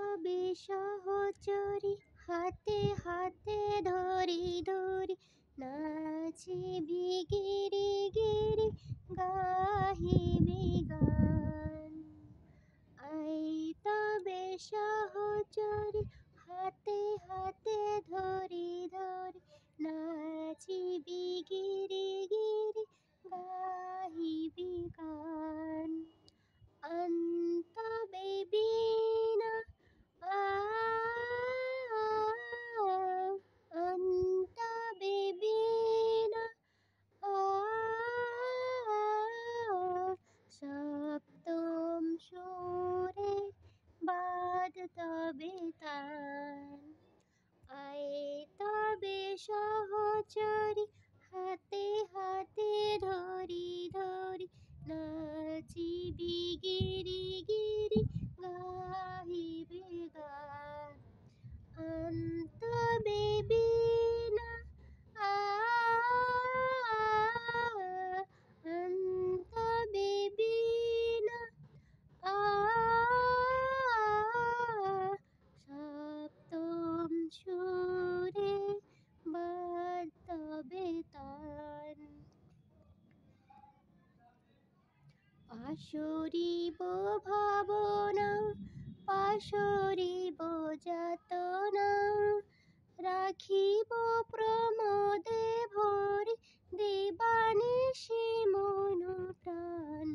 তবে সহচরী হাতে হাতে ধরি ধরি নাচিবি গিরি গিরি গাহিবি গান। আই তবে সহচরী হাতে হাতে ধরি ধরি নাচিবি গিরি গিরি গাহিবি গান। অন্তবে বীণা অন্তবে বীণা সপ্তম সুরে বাদ তবে তান। আয়ে তবে সহচরী হাতে হাতে ধরি ধরি নাচিবি গিরি গিরি গাহিবি গান। অন্তবে বীণা অন্তবে বীণা সপ্তম সুরে বাদ তবে তান। পাশরিব ভাবনা পাশরিব যাতনা রাখিব প্রমোদে ভরি দিবানিশি মন প্রাণ।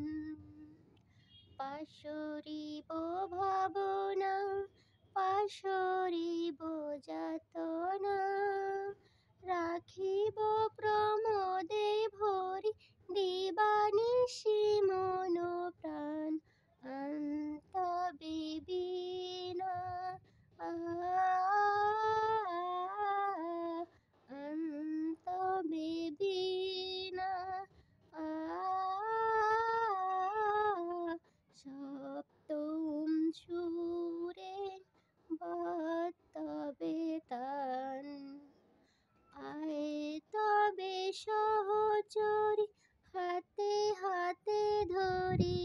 পাশরিব ভাবনা পাশরিব যাতনা রাখিব প্রমোদে ভরি দিবানিশি মন প্রাণ। অন্তবে বীণা অন্তবে বীণা সপ্তম সুরে বাদ তবে তান। আয়ে তবে সহচরী হাতে হাতে ধরি